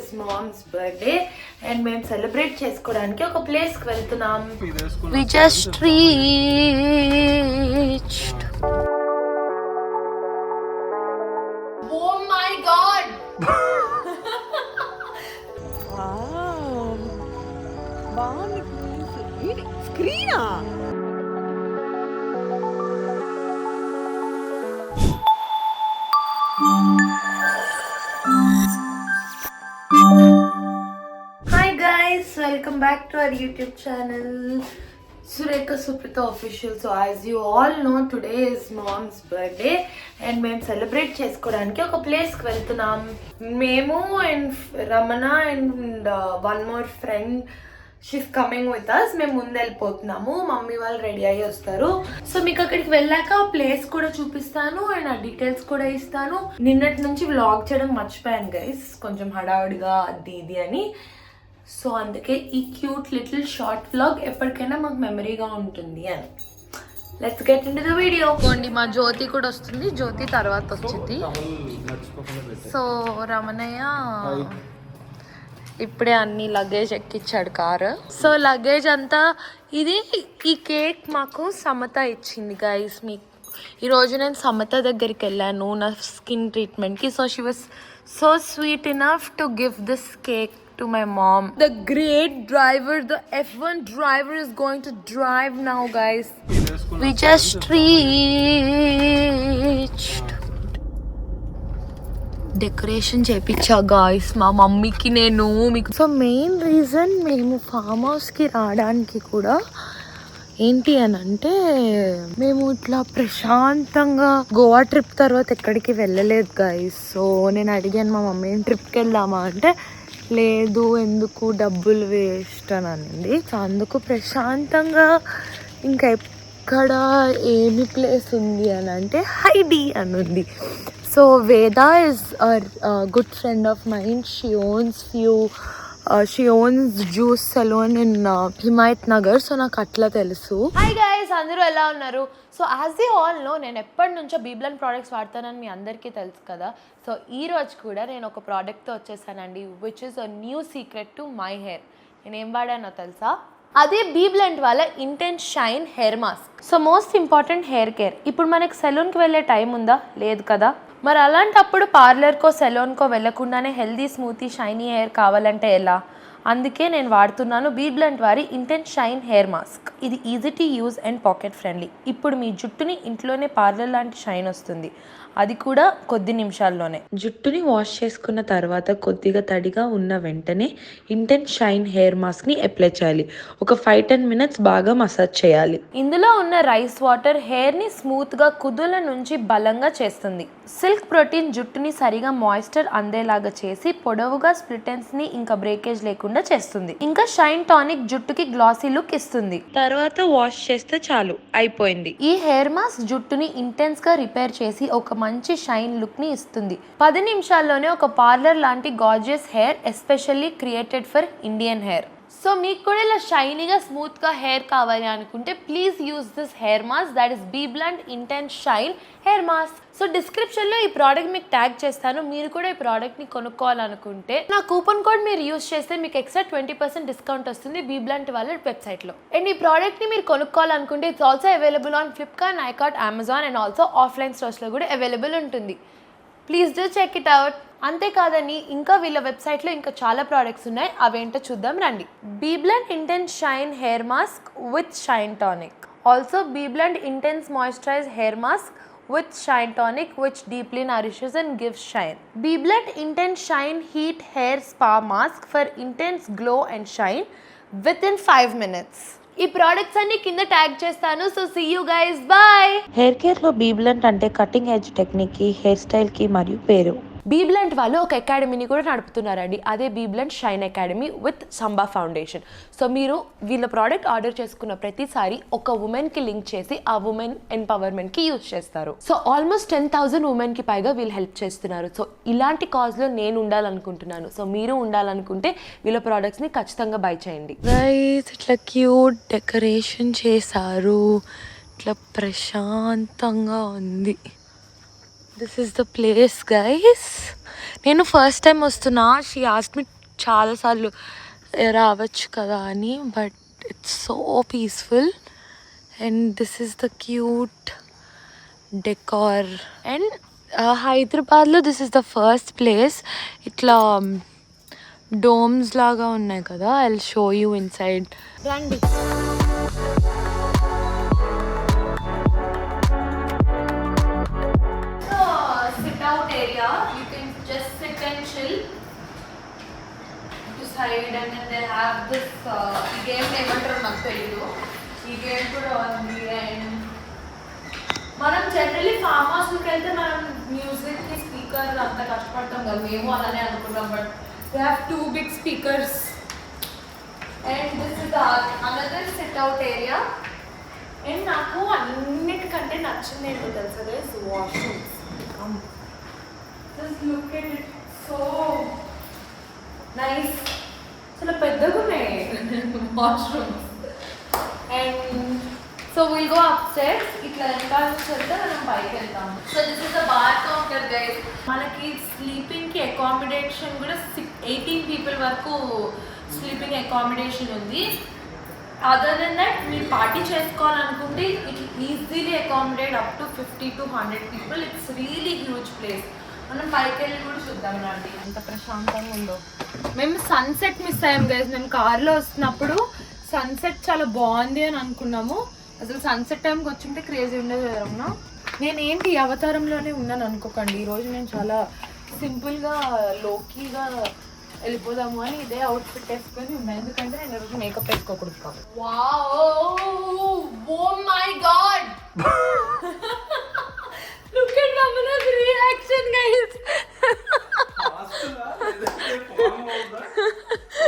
Is mom's birthday and మేము celebrate చేసుకోవడానికి ఒక ప్లేస్ కి వెళ్తున్నాం. We just reached. Oh my God, బాగుంది స్క్రీనా. Hi guys, welcome back to our YouTube channel Surekha Suprita Official. So as you all know, today is mom's birthday and మేము celebrate చేసుకోవడానికి ఒక ప్లేస్కి వెళ్తున్నాం. మేము and Ramana and one more friend, she's coming with us. మేము ముందు వెళ్ళిపోతున్నాము, mummy వాళ్ళు ready అయ్యి వస్తారు. సో మీకు అక్కడికి వెళ్ళాక ఆ ప్లేస్ కూడా చూపిస్తాను అండ్ ఆ డీటెయిల్స్ కూడా ఇస్తాను. నిన్నటి నుంచి వ్లాగ్ చేయడం మర్చిపోయాను గైస్, కొంచెం హడావుడిగా అది ఇది అని. సో అందుకే ఈ క్యూట్ లిటిల్ షార్ట్ వ్లాగ్ ఎప్పటికైనా మాకు మెమరీగా ఉంటుంది అని. Let's get into the video. కోండి మా జ్యోతి కూడా వస్తుంది, జ్యోతి తర్వాత వచ్చింది. సో రమణయ్య ఇప్పుడే అన్ని లగేజ్ ఎక్కించాడు కారు. సో లగేజ్ అంతా ఇది. ఈ కేక్ మాకు సమత ఇచ్చింది గైస్. మీకు ఈరోజు నేను సమత దగ్గరికి వెళ్ళాను నా స్కిన్ ట్రీట్మెంట్కి. So she was so sweet enough to give this cake to my mom. The great driver, the F1 driver is going to drive now guys. We just reached. Decoration చేపించా guys మా మమ్మీకి నేను మీకు. So main reason మేము farm హౌస్కి రావడానికి కూడా ఏంటి అని అంటే, మేము ఇట్లా ప్రశాంతంగా గోవా ట్రిప్ తర్వాత ఎక్కడికి వెళ్ళలేదు గాయస్. సో నేను అడిగాను మా మమ్మీ ట్రిప్కి వెళ్దామా అంటే లేదు, ఎందుకు డబ్బులు వేస్ట్ అని అనింది. సో అందుకు ప్రశాంతంగా ఇంకా ఎక్కడ ఏమి ప్లేస్ ఉంది అని అంటే హైడీ అని ఉంది. So Veda is a good friend of mine. She owns Juice salon in Himayat Nagar. So నాకు అట్లా తెలుసు. హాయ్ గైస్, అందరూ ఎలా ఉన్నారు? So as you all know, నేను ఎప్పటి నుంచో బీబ్లెంట్ ప్రోడక్ట్స్ వాడతానని మీ అందరికీ తెలుసు కదా. సో ఈ రోజు కూడా నేను ఒక ప్రోడక్ట్తో వచ్చేసానండి, which is a new secret to my hair. నేను ఏం వాడానో తెలుసా? అదే బీబ్లెంట్ వాళ్ళ intense shine hair mask. So most important hair care. ఇప్పుడు మనకి సెలూన్కి వెళ్ళే టైం ఉందా? లేదు కదా. మరి అలాంటప్పుడు పార్లర్కో సెలూన్కో వెళ్ళకుండానే హెల్దీ స్మూతీ షైనీ హెయిర్ కావాలంటే ఎలా? అందుకే నేను వాడుతున్నాను బీబ్లెంట్ వారి ఇంటెన్స్ షైన్ హెయిర్ మాస్క్. ఇది easy to use and pocket friendly. ఇప్పుడు మీ జుట్టుని ఇంట్లోనే పార్లర్ లాంటి షైన్ వస్తుంది, అది కూడా కొద్ది నిమిషాల్లోనే. జుట్టుని వాష్ చేసుకున్న తర్వాత కొద్దిగా తడిగా ఉన్న వెంటనే ఇంటెన్స్ షైన్ హెయిర్ మాస్క్ ని అప్లై చేయాలి. ఒక 5-10 minutes బాగా మసాజ్ చేయాలి. ఇందులో ఉన్న రైస్ వాటర్ హెయిర్ ని స్మూత్ గా కుదుల నుంచి బలంగా చేస్తుంది. సిల్క్ ప్రోటీన్ జుట్టుని సరిగా మాయిశ్చర్ అందేలాగా చేసి పొడవుగా స్ప్లిటెన్స్ ని ఇంకా బ్రేకేజ్ లేకుండా చేస్తుంది. ఇంకా షైన్ టానిక్ జుట్టుకి గ్లాసీ లుక్ ఇస్తుంది. తర్వాత వాష్ చేస్తే చాలు, అయిపోయింది. ఈ హెయిర్ మాస్క్ జుట్టుని ఇంటెన్స్ గా రిపేర్ చేసి ఒక మంచి షైన్ లుక్ ని ఇస్తుంది. 10 నిమిషాల్లోనే ఒక పార్లర్ లాంటి gorgeous hair, especially created for Indian hair. So మీకు కూడా ఇలా షైనీగా స్మూత్గా హెయిర్ కావాలి అనుకుంటే please use this hair mask, that is BBlunt intense shine hair mask. So డిస్క్రిప్షన్లో ఈ ప్రోడక్ట్ మీకు ట్యాగ్ చేస్తాను. మీరు కూడా ఈ ప్రోడక్ట్ని కొనుక్కోవాలనుకుంటే నా కూపన్ కోడ్ మీరు యూజ్ చేస్తే మీకు ఎక్స్ట్రా 20% డిస్కౌంట్ వస్తుంది బీబ్లెంట్ వాళ్ళ వెబ్సైట్లో. అండ్ ఈ ప్రోడక్ట్ని మీరు కొనుక్కోవాలనుకుంటే it's also available on Flipkart, Nykaa, Amazon and also offline స్టోర్స్లో కూడా అవైలబుల్ ఉంటుంది. Please do check it out. అంతేకాదని ఇంకా వీళ్ళ వెబ్సైట్లో ఇంకా చాలా ప్రోడక్ట్స్ ఉన్నాయి, అవేంటో చూద్దాం రండి. BBlunt intense shine hair mask with shine tonic. Also BBlunt intense moisturise hair mask with shine tonic which deeply nourishes and gives shine. Bblend intense shine heat hair spa mask for intense glow and shine within 5 minutes. ఈ products అన్ని కింద tag చేస్తాను. So see you guys, bye. Hair care లో BBlunt అంటే cutting edge technique కి, hair style కి మరియు పేరు. బీబ్లెంట్ వాళ్ళు ఒక అకాడమీని కూడా నడుపుతున్నారండి, అదే బీబ్లెంట్ షైన్ అకాడమీ విత్ సంబా ఫౌండేషన్. సో మీరు వీళ్ళ ప్రోడక్ట్ ఆర్డర్ చేసుకున్న ప్రతిసారి ఒక ఉమెన్కి లింక్ చేసి ఆ ఉమెన్ ఎంపవర్మెంట్కి యూజ్ చేస్తారు. సో ఆల్మోస్ట్ 10,000 ఉమెన్కి పైగా వీళ్ళు హెల్ప్ చేస్తున్నారు. సో ఇలాంటి కాజ్లో నేను ఉండాలనుకుంటున్నాను. సో మీరు ఉండాలనుకుంటే వీళ్ళ ప్రోడక్ట్స్ని ఖచ్చితంగా బై చేయండి. గైస్ ఇట్లా క్యూట్ డెకరేషన్ చేశారు, ఇట్లా ప్రశాంతంగా ఉంది. This is the place guys. నేను ఫస్ట్ టైం వస్తున్నా. షీ ఆస్క్డ్ మీ చాలాసార్లు రావచ్చు కదా అని, but it's so peaceful and this is the cute decor. And హైదరాబాద్లో this is the first place ఇట్లా డోమ్స్ లాగా ఉన్నాయి కదా. I will show you inside. రండి. Sit out area, you can just sit and chill to side. And then they have this ఈ game ఏమంటారో నాకు తెలియదు, ఈ గేమ్ కూడా ఉంది. అండ్ మనం జనరల్లీ ఫామ్ హౌస్కి వెళ్తే మనం మ్యూజిక్కి స్పీకర్ అంత కష్టపడతాం కదా, మేము అలానే అనుకుంటాం. But they have 2 big speakers. And this is another SIT out area. And నాకు అన్నిటికంటే నచ్చింది ఏంటో తెలుసా guys, washrooms. Just look at it, so nice. చాలా పెద్దగా ఉన్నాయి washrooms. And so will go upstairs. ఇట్లా వెనకాల నుంచి వెళ్తే మనం పైకి వెళ్తాం. So this is the bar counter guys. మనకి స్లీపింగ్కి అకామిడేషన్ కూడా 18 people వరకు స్లీపింగ్ అకామిడేషన్ ఉంది. అదర్ దెన్ దట్ మీరు పార్టీ చేసుకోవాలనుకుంటే it easily accommodate up to 50 to 100 people. It's really huge place. మనం పైకి వెళ్ళి కూడా చూద్దాం రండి ఎంత ప్రశాంతంగా ఉందో. మేము సన్సెట్ మిస్ అయ్యాం గైస్. మేము కార్లో వస్తున్నప్పుడు సన్సెట్ చాలా బాగుంది అని అనుకున్నాము. అసలు సన్సెట్ టైంకి వచ్చింటే క్రేజీ ఉండేది కదమ్మా. నేనేంటి అవతారంలోనే ఉన్నాను అనుకోకండి. ఈరోజు నేను చాలా సింపుల్గా లోకీగా వెళ్ళిపోదాము అని ఇదే అవుట్ఫిట్ వేసుకొని ఉన్నాను, ఎందుకంటే నేను ఈరోజు మేకప్ వేసుకోకూడదు కాబట్టి. Wow, oh my god, look at రమణా's reaction guys.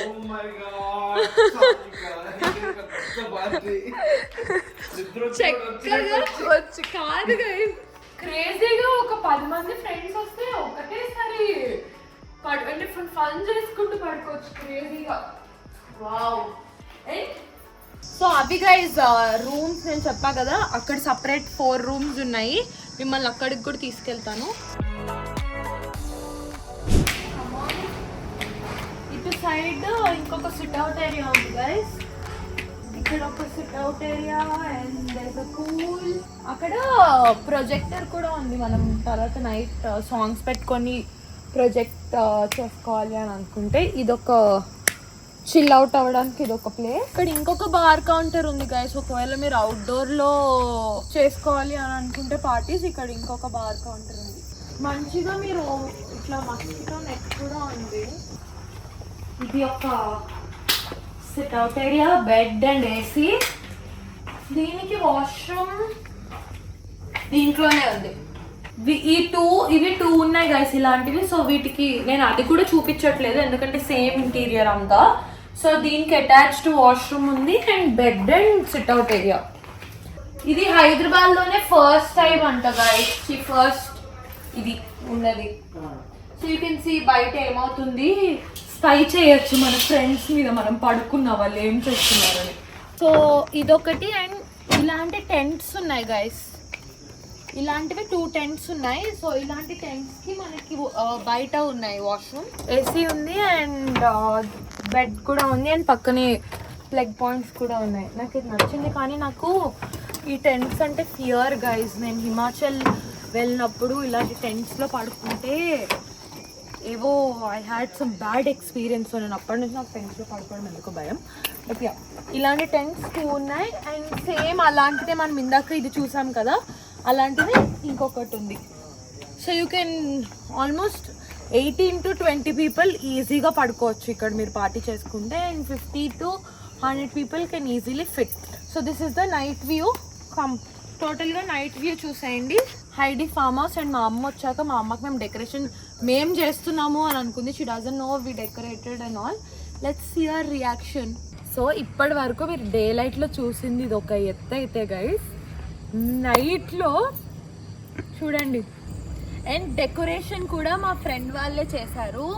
Oh my god, చక్కగా వచ్చి కాదు గైస్, క్రేజీగా ఒక 10 మంది ఫ్రెండ్స్ వస్తే ఒకటేసారి అంటే ఫన్ చేసుకుంటూ పడుకోవచ్చు క్రేజీగా. వావ్. సో అవి గైస్ రూమ్స్ నేను చెప్పా కదా, అక్కడ సపరేట్ 4 rooms ఉన్నాయి. మిమ్మల్ని అక్కడికి కూడా తీసుకెళ్తాను. ఇటు సైడ్ ఇంకొక సిట్ అవుట్ ఏరియా ఉంది గైస్. ఇక్కడ ఒక sit out area and there is pool. అక్కడ ప్రొజెక్టర్ కూడా ఉంది. మనం తర్వాత నైట్ సాంగ్స్ పెట్టుకొని ప్రొజెక్ట్ చేసుకోవాలి అని అనుకుంటే ఇదొక చిల్ అవుట్ అవ్వడానికి ఇదొక ప్లేస్. ఇక్కడ ఇంకొక బార్ కౌంటర్ ఉంది గైస్. ఒకవేళ మీరు అవుట్డోర్లో చేసుకోవాలి అని అనుకుంటే పార్టీస్, ఇక్కడ ఇంకొక బార్ కౌంటర్ ఉంది. మంచిగా మీరు ఇట్లా మస్కిటో నెట్ కూడా ఉంది. ఇది ఒక sit out area, bed and AC. దీనికి వాష్రూమ్ దీంట్లోనే ఉంది. ఇవి 2 ఉన్నాయి గైస్ ఇలాంటివి. సో వీటికి నేను అది కూడా చూపించట్లేదు ఎందుకంటే సేమ్ ఇంటీరియర్ అంతా. సో దీనికి అటాచ్డ్ వాష్రూమ్ ఉంది and bed and SIT out area. ఇది హైదరాబాద్లోనే ఫస్ట్ టైం అంట గైస్, ఫస్ట్ ఇది ఉన్నది. సో యూ కెన్ సీ బయట ఏమవుతుంది, స్పై చేయొచ్చు మన ఫ్రెండ్స్ మీద మనం పడుకున్న వాళ్ళు ఏం చేస్తున్నారని. సో ఇదొకటి. అండ్ ఇలాంటి టెంట్స్ ఉన్నాయి గైస్, ఇలాంటివి 2 టెంట్స్ ఉన్నాయి. సో ఇలాంటి టెంట్స్కి మనకి బయట ఉన్నాయి వాష్రూమ్, ఏసీ ఉంది అండ్ బెడ్ కూడా ఉంది అండ్ పక్కనే ప్లగ్ పాయింట్స్ కూడా ఉన్నాయి. నాకు ఇది నచ్చింది. కానీ నాకు ఈ టెంట్స్ అంటే ఫియర్ గైస్. నేను హిమాచల్ వెళ్ళినప్పుడు ఇలాంటి టెంట్స్లో పడుకుంటే ఏవో I had some bad experience. నేను అప్పటి నుంచి నాకు టెంట్స్లో పడుకోవడం ఎందుకు భయం. బట్ ఇలాంటి టెంట్స్ 2 ఉన్నాయి అండ్ సేమ్ అలాంటిదే మనం ఇందాక ఇది చూసాం కదా, అలాంటిది ఇంకొకటి ఉంది. So you can almost 18 to 20 people ఈజీగా పడుకోవచ్చు ఇక్కడ మీరు పార్టీ చేసుకుంటే. And 50 to 100 people can easily fit. So this is the night view. టోటల్గా నైట్ వ్యూ చూసేయండి. Heidi farm house. అండ్ మా అమ్మ వచ్చాక మా అమ్మకి మేము డెకరేషన్ మేము చేస్తున్నాము అని అనుకుంది. She doesn't know we decorated and all. Let's see our reaction. So ఇప్పటి వరకు మీరు డే లైట్లో చూసింది ఇది ఒక ఎత్తు అయితే గైస్, నైట్లో చూడండి. అండ్ డెకరేషన్ కూడా మా ఫ్రెండ్ వాళ్ళే చేశారు.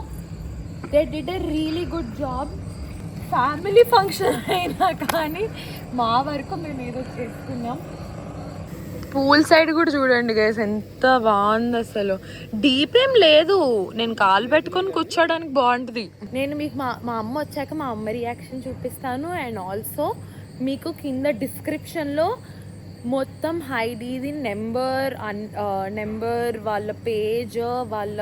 They did a really good job. Family function అయినా కానీ మా వరకు మేము ఏదో చేసుకున్నాం. పూల్ సైడ్ కూడా చూడండి గైస్, ఎంత బాగుంది అసలు. డీప్ ఏం లేదు, నేను కాలు పెట్టుకొని కూర్చోడానికి బాగుంటుంది. నేను మీకు మా అమ్మ వచ్చాక మా అమ్మ రియాక్షన్ చూపిస్తాను. అండ్ ఆల్సో మీకు కింద డిస్క్రిప్షన్లో మొత్తం హైడీది నెంబర్ వాళ్ళ పేజ్, వాళ్ళ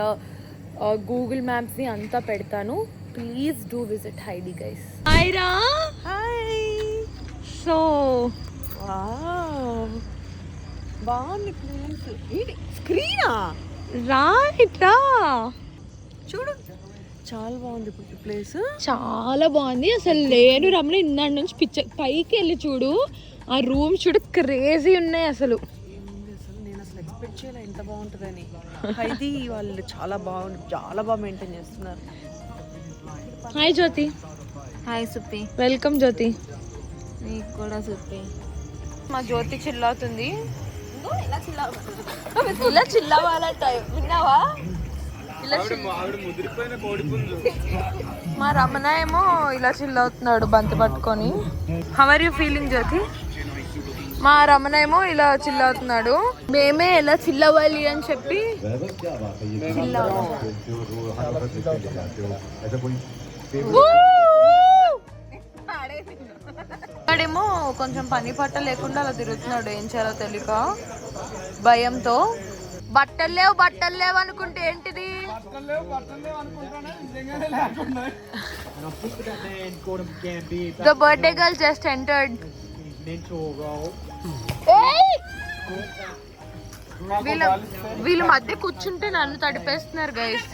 గూగుల్ మ్యాప్స్ని అంతా పెడతాను. Please do visit Heidi guys. Hi రా. హాయ్. సో బాగుంది ప్లేస్. స్క్రీనా రైట్ రా, చూడు చాలా బాగుంది ప్లేస్. చాలా బాగుంది అసలు. లేను రమ్మని ఇందాడి నుంచి పైకి వెళ్ళి చూడు, ఆ రూమ్ చూడు, క్రేజీ ఉన్నాయి అసలు. నేను అసలు ఎక్స్పెక్ట్ చేయలే ఎంత బాగుంటుందని. ఇది వాళ్ళు చాలా బాగా మెయింటైన్ చేస్తున్నారు. హాయ్ జ్యోతి. హాయ్ సుప్పి. వెల్కమ్ జ్యోతి. నీకు కూడా సుప్పి. మా జ్యోతి చిల్లవుతుంది. ఇలా చిల్లవాలంట, విన్నావా? మా రమణ ఏమో ఇలా చిల్లవుతున్నాడు బంతి పట్టుకొని. హౌ ఆర్ యూ ఫీలింగ్ జ్యోతి? మా రమణ ఏమో ఇలా చిల్లవుతున్నాడు. మేమే ఎలా చిల్లవ్వాలి అని చెప్పి వాడేమో కొంచెం పని పట్ట లేకుండా అలా తిరుగుతున్నాడు. ఏం చేయాలో తెలియక భయంతో. బట్టలు లేవు అనుకుంటే ఏంటిది? The birthday girl just entered. వీళ్ళ మధ్య కూర్చుంటే నన్ను తడిపేస్తున్నారు గైస్.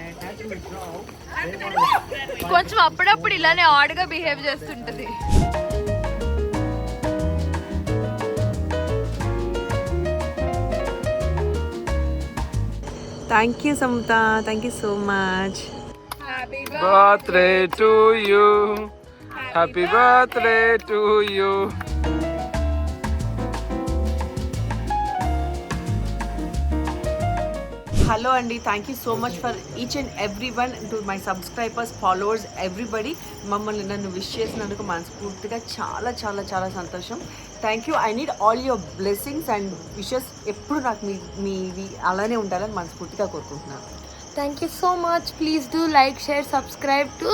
కొంచెం అప్పుడప్పుడు ఇలానే ఆడ్గా బిహేవ్ చేస్తుంటది. Thank you Samatha, thank you so much. Birthday to you. Happy birthday to you. Hello అండి, thank you so much for each and every one, to my subscribers, followers, everybody. మమ్మల్ని నన్ను విష్ చేసినందుకు మనస్ఫూర్తిగా చాలా చాలా చాలా సంతోషం. Thank you. I need all your blessings and wishes. ఎప్పుడు నాకు మీవి అలానే ఉండాలని మనస్ఫూర్తిగా కోరుకుంటున్నాను. Thank you so much. Please do like, share, subscribe to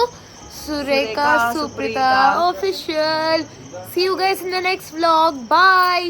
Sureka Suprita Official. See you guys in the next vlog. Bye.